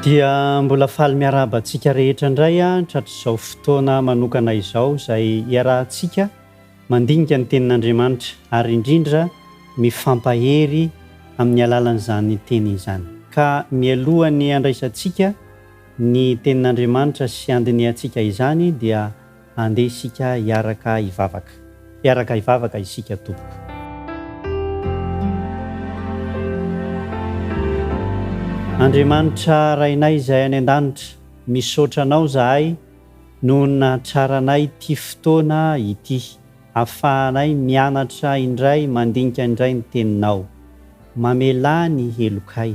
dia mbola faly miaraba antsika rehetra indray tratrizao fotoana manokana izao izay iarahantsika mandinika ny tenin'Andriamanitra ary indrindra mifampahery amin'ny alalan'izany teny izany. Ka mialohan'ny andraisantsika ny tenin'Andriamanitra sy andiniantsika izany dia andeha isika hiaraka hivavaka isika tompoko. Andriamanitra rainay izay any an-danitra, misaotra anao zahay noho nahatraranay ity fotoana ity, ahafahanay mianatra indray mandinika indray ny teninao, mamelà ny helokay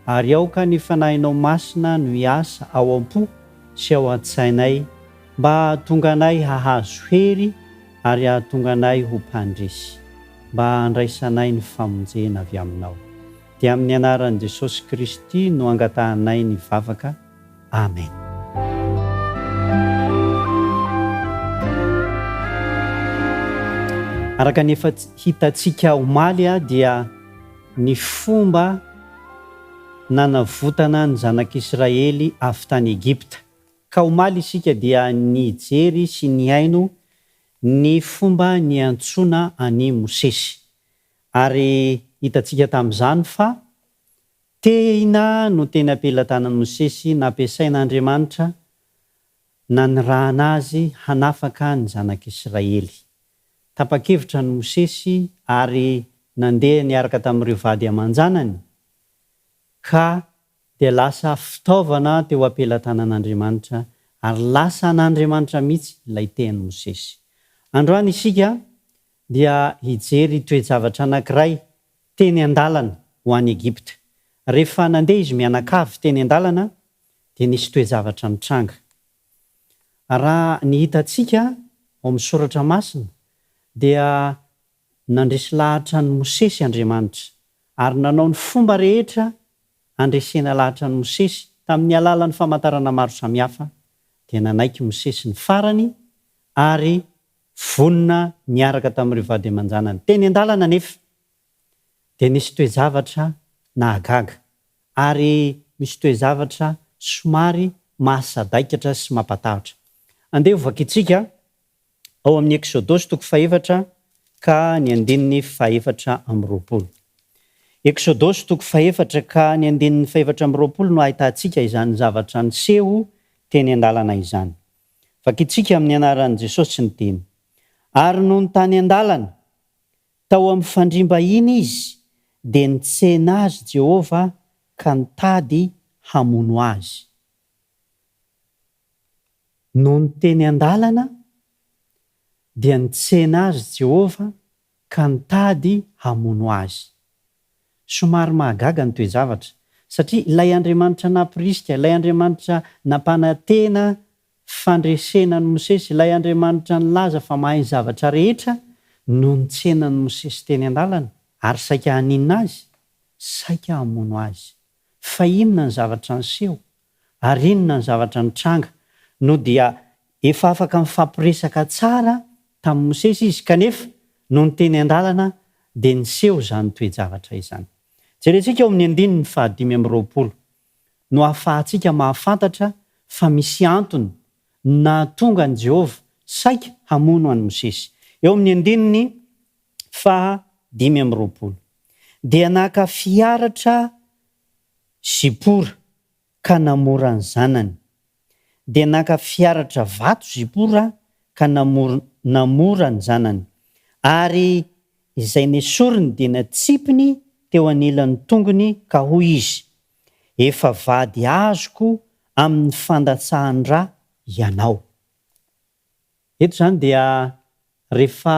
ary aoka ny fanahinao masina no hiasa ao am-po sy ao an-tsainay mba hahatonga anay hahazo hery ary hahatonga anay ho mpandresy, mba handraisanay ny famonjena avy aminao. Dia amin'ny anaran'i Jesosy Kristy no angatahanay ny vavaka. Amen. Araka ny efa hitantsika omaly dia ny fomba nanavotana ny zanak'Israely avy tany Egypta. Ka omaly isika dia nijery sy nihaino ny fomba niantsoana any Mosesy. Ary hitantsika tamin'izany fa tena no teny ampelantanan'i Mosesy nampiasain'Andriamanitra nanirahana azy hanafaka ny zanak'Israely. Tapa-kevitra ny Mosesy ary nandeha niaraka tamin'ireo vady aman-janany ka dia lasa fitaovana teo ampelantanan'Andriamanitra ary lasa an'Andriamanitra mihitsy ilay tenin'i Mosesy. Androany isika dia hijery toe-javatra anankiray teny an-dalana ho any Egypta. Rehefa nandeha izy mianakavy teny an-dalana dia nisy toe-javatra nitranga. Raha ny hitantsika ao amin'ny soratra masina dia nandresy lahatra ny Mosesy Andriamanitra ary nanao ny fomba rehetra andresena lahatra ny Mosesy tamin'ny alalan'ny famantarana maro samihafa. Dia nanaiky Mosesy ny farany ary vonona niaraka tamin'ireo vady aman-janany teny an-dalana nefa. Dia nisy toe-javatra nahagaga ary misy toe-javatra somary mahasadaikatra sy mampatahotra. Andeha hovakitsika ao amin'ny Exodosy 4 ka ny 4:20. Exodosy 4 ka ny 4:20 no ahitantsika izany zavatra niseho teny an-dalana izany. Vakitsika amin'ny anaran'i Jesosy sy ny teny. Ary no ny tany an-dalana tao amin'ny fandrimba iny izy dia nitsena azy Jehova ka nitady hamono azy. No ny teny an-dalana dia nitsena azy Jehova ka nitady hamono azy. Somary mahagaga ny toe-javatra satria ilay Andriamanitra nampirisika, ilay Andriamanitra nampanantena fandresena ny Mosesy, ilay Andriamanitra nilaza fa mahay zavatra rehetra no nitsena ny Mosesy teny an-dalana ary saika haninona azy, saika hamono azy. Fa inona ny zavatra niseho ary inona ny zavatra nitranga no dia efa afaka mifampiresaka tsara tamin'ny Mosesy izy kanefa no ny teny an-dalana dia niseho izany toe-javatra izany. Jerentsika ao amin'ny 5:20 no ahafahantsika mahafantatra fa misy antony nahatonga ny Jehova saika hamono an'i Mosesy. Eo amin'ny 5:20. Dia naka fiaratra Zipora ka namora ny zanany. Dia naka fiaratra vato Zipora ka namora ny zanany. Ary izay nesoriny dia natsipiny teo anilan'ny tongony ka hoy izy, efa vady azoko amin'ny fandatsahan-dra ianao. Eto izany dia rehefa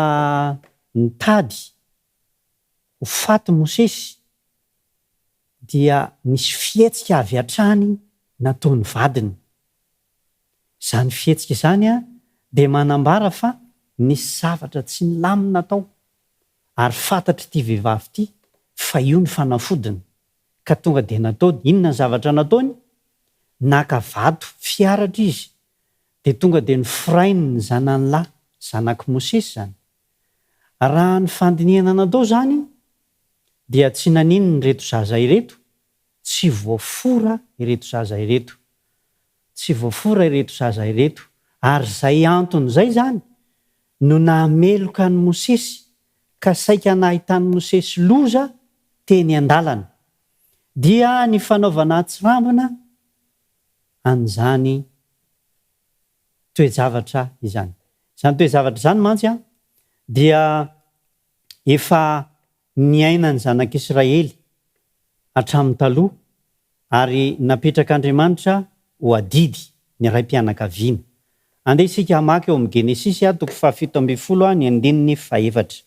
nitady ho faty Mosesy dia nisy fihetsika avy hatrany nataony vadiny. Izany fihetsika izany dia manambara fa nisy zavatra tsy nilamina tao ary fantatry ity vehivavy ity fa io ny fanafodiny ka tonga dia nataony. Inona ny zavatra nataony? Naka vato fiaratra izy dia tonga dia nifirainy ny zanany lahy, zanak'i Mosesy zany. Raha ny fandiniana natao zany dia tsy nanino ny reto zaza ireto tsy voafora ireto zaza ireto. Tsy voafora ireto zaza ireto. Ary zay antony zay zany no nameloka ny Mosesy ka saika nahitany Mosesy loza teny an-dalana. Dia ny fanaovana atsirambina an'izany toe-javatra izany. Izany toe-javatra izany mantsy dia efa niaina ny zanak'Israely hatramin'ny taloha ary napetrak'Andriamanitra ho adidy ny raim-pianakaviana. Andeha isika hamaky eo amin'ny Genesisy toko 17 ny andininy 4.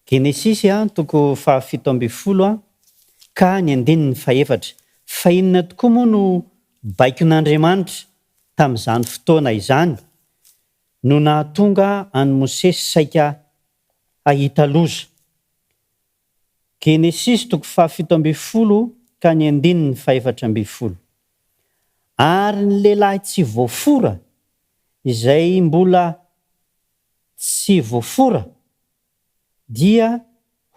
Genesisy toko 17 ka ny andininy 4. Fa inona tokoa moa no baikon'Andriamanitra tamin'izany fotoana izany no nahatonga an'i Mosesy saika hahita loza. Genesisy toko 17 ka ny andininy 4. Ary ny lehilahy tsy voafora izay mbola tsy voafora dia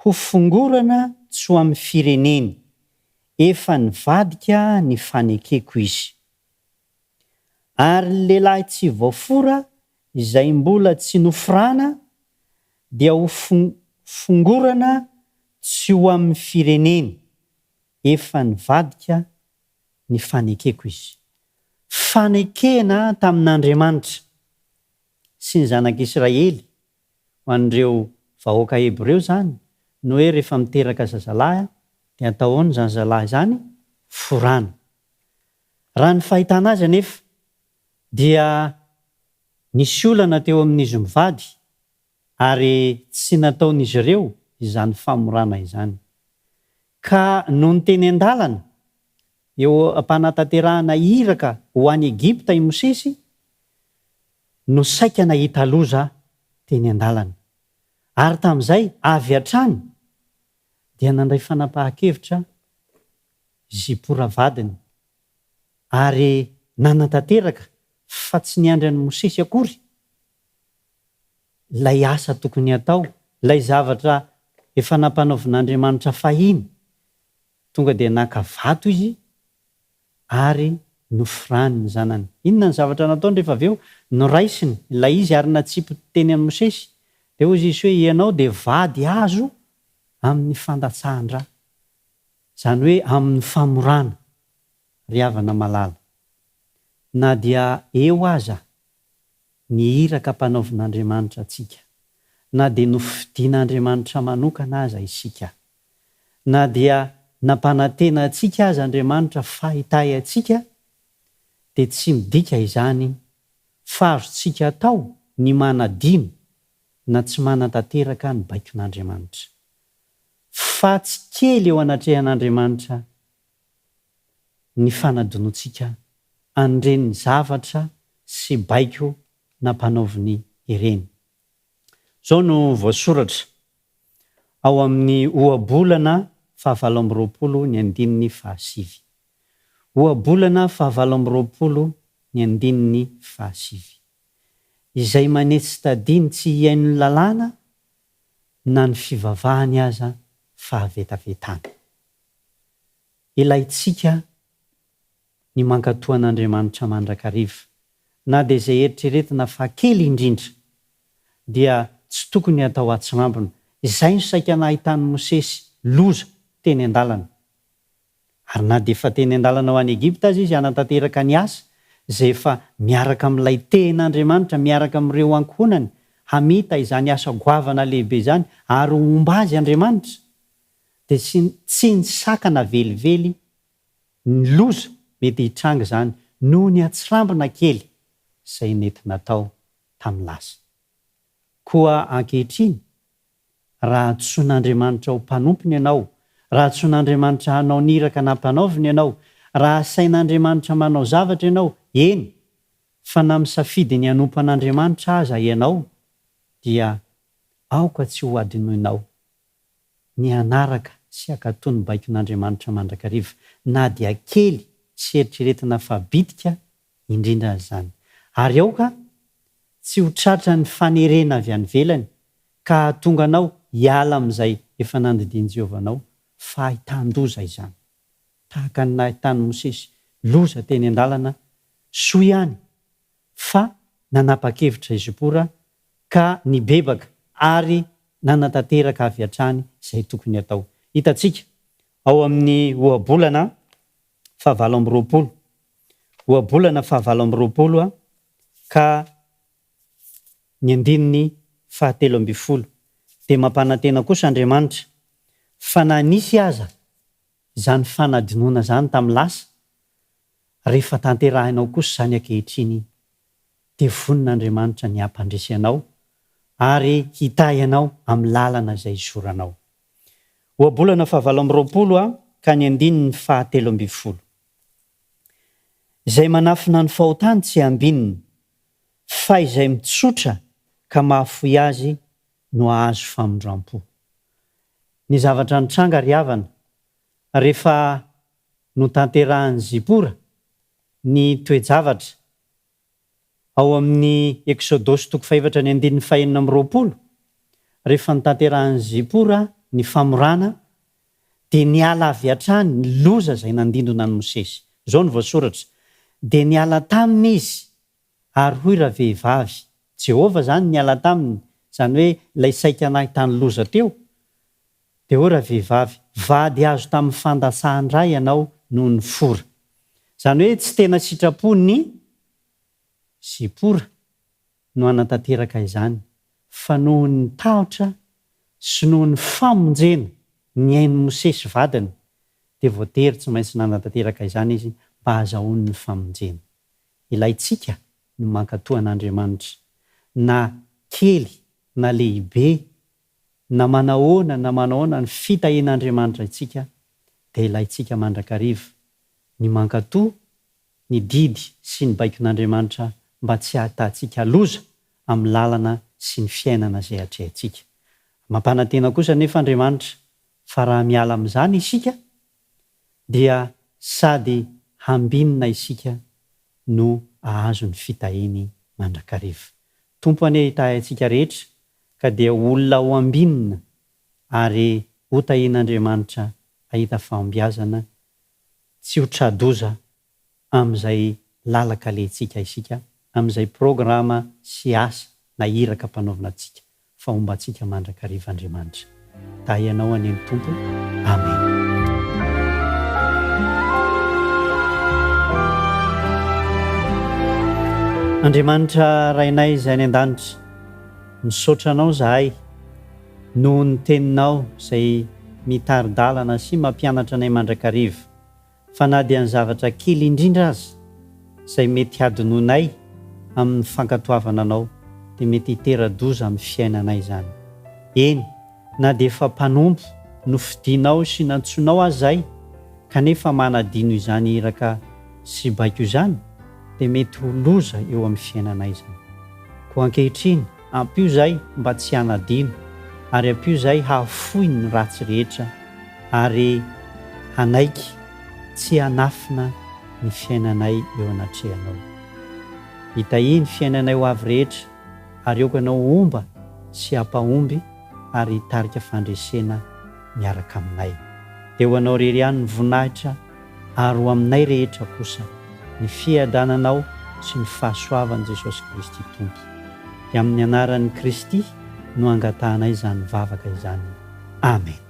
ho fongorana tsy ho amin'ny fireneny, efa nivadika ny fanekeko izy. Ary ny lehilahy tsy voafora izay mbola tsy nofirana dia ho fongorana tsy ho amin'ny fireneny, efa nivadika ny fanekeko izy. Fanekena tamin'Andriamanitra sy ny zanak'Israely ho an'ireo vahoaka Hebreo zany no hoe rehefa miteraka zazalahy dia atao ao zany zazalahy zany forana. Raha ny fahitana azy anefa dia nisy olana teo amin'izy mivady ary tsy nataon'izy ireo izany famorana izany. Ka no ny teny an-dalana eo am-panatanterahana iraka ho any Egipta i Mosesy no saika nahita loza teny an-dalana. Ary tamin'izay avy hatrany dia nandray fanapahan-kevitra Zipora vadiny ary nanatanteraka fa tsy niandry an'i Mosesy akory lay asa tokony atao, lay zavatra efa nampanaovin'Andriamanitra fahiny. Tonga dia naka vato izy ary nofirany ny zanany. Inona ny zavatra nataony rehefa avy eo? Noraisiny ilay izy ary natsipy teny an'i Mosesy. Dia hoy izy hoe ianao dia vady azo amin'ny fandatsahan-dra. Izany hoe amin'ny famorana, ry havana malala. Na dia eo aza ny iraka mpanaovin'Andriamanitra antsika, na dia nofidian'Andriamanitra manokana aza isika, na dia nampanantena antsika aza Andriamanitra fahitay antsika, dia tsy midika izany fa azontsika atao ny manadino na tsy manatanteraka ny baikon'Andriamanitra. Fa tsy kely eo anatrehan'Andriamanitra ny fanadinoantsika an'ireny zavatra sy baiko nampanaoviny ireny. Zao no voasoratra ao amin'ny ohabolana 7 ny andininy 7. Ohabolana 7 ny andininy 7. Izay manetsy tadiny tsy hiain'ny lalàna na ny fivavahany aza fahavetavetana. Ilaitsika ny mankatoan'Andriamanitra mandrakariva, na dia izay eritreretina fa kely indrindra dia tsy tokony atao atsirambina. Izay no saika nahitany Mosesy loza teny an-dalana. Ary na dia efa teny an-dalana ho any Egipta azy izy hanatanteraka ny asa izay efa miaraka amin'ilay tehin'Andriamanitra, miaraka amin'ireo ankohonany hamita izany asa goavana lehibe izany ary omba azy Andriamanitra, dia tsy nisakana velively ny loza mety hitranga izany noho ny atsirambina kely izay nety natao tamin'ny lasa. Koa ankehitriny, raha antsoin'Andriamanitra ho mpanompony ianao, raha antsoin'Andriamanitra hanao niraka nampanaoviny ianao, raha asain'Andriamanitra manao zavatra ianao, eny fa na misafidy ny hanompo an'Andriamanitra aza ianao, dia aoka tsy ho adinoinao ny anaraka sy hakatò ny baikon'Andriamanitra mandrakariva, na dia kely tsy eritreretina fa bitika indrindra izany. Ary aoka tsy ho tratra ny fanerena avy any ivelany ka hahatonga anao hiala amin'izay efa nandidiany Jehovah anao, fa hitan-doza izany. tahaka ny nahitany Mosesy, loza teny an-dalana, soa ihany fa nanapa-kevitra i Zipora ka nibebaka ary nanatanteraka avy hatrany izay tokony atao. Hitantsika ao amin'ny ohabolana 7 ohabolana 7 ka ny andininy 17 dia mampanantena kosa Andriamanitra fa na nisy aza izany fanadinoana zany tamin'ny lasa, rehefa tanterahinao kosa izany ankehitriny dia vonin'Andriamanitra ny hampandresy anao ary hitahy anao amin'ny lalana izay zoranao. Ohabolana 7 ka ny andininy 17 izay manafina ny fahotany tsy ambininy, fa izay mitsotra ka mahafoy azy no ahazo famondram-po. Ny zavatra nitranga ry havana rehefa notanterahan'i Zipora ny toe-javatra ao amin'ny Exodosy 4:4-20, rehefa notanterahan'i Zipora ny famorana dia niala avy hatrany ny loza izay nandindona ny Mosesy. Izao no voasoratra, dia niala taminy izy ary hoy raha vehivavy, Jehova zany niala taminy, izany hoe ilay saika nahitany loza teo, dia hoy raha vehivavy, vady azo tamin'ny fandasahan-dray ianao noho ny fora. Izany hoe tsy tena sitrapo ny Zipora no anatanteraka izany, fa noho ny tahotra sy noho ny famonjena ny ain'ny Mosesy vadiny, dia voatery tsy maintsy nanatanteraka izany izy mba hahazoany ny famonjena. Ilayntsika no mankatoa an'Andriamanitra, na kely na lehibe, na manahoana ny fitahian'Andriamanitra itsika, dia ilayntsika mandrakariva ny mankatoa, ny didy sy ny baikon'Andriamanitra mba tsy hahatatsika loza amin'ny lalana sy ny fiainana izay hatrehantsika. Mampanantena kosa nefa Andriamanitra fa raha miala amin'izany isika dia sady hambinina isika no ahazo ny fitahiany mandrakariva. Tompo anie hitahy antsika rehetra ka dia olona ho ambinina ary ho tahian'Andriamanitra ahita fahombiazana, tsy ho tradoza amin'izay lalaka lentsika isika, amin'izay programa sy asa na iraka mpanaovina antsika, fa homba antsika mandrakariva Andriamanitra. Tahianao any amin'ny Tompo. Amen. Andriamanitra rainay izay any an-danitra, misaotra anao zahay noho ny teninao izay mitari-dalana sy mampianatra anay mandrakariva, fa na dia ny zavatra kely indrindra aza izay mety hadinoinay amin'ny fankatoavana anao dia mety hitera-doza amin'ny fiainanay izany. Eny, na dia efa mpanompo no fidinao sy nantsoinao azy zay, kanefa manadino izany iraka sy baiko izany, dia mety ho loza eo amin'ny fiainanay izany. Koa ankehitriny, ampio zay mba tsy hanadino, ary ampio zay hahafoy ny ratsy rehetra, ary hanaiky tsy hanafina ny fiainanay eo anatrehanao. Hitahiny fiainanay ho avy rehetra, ary eokanao omba sy hampahomby ary hitarika fandresena miaraka aminay. Dia ho anao rery ihany ny voninahitra, ary ho aminay rehetra kosa ny fiadananao sy ny fahasoavan'i Jesosy Kristy Tompo. Dia amin'ny anaran'i Kristy no angatahanay izany vavaka izany. Amen.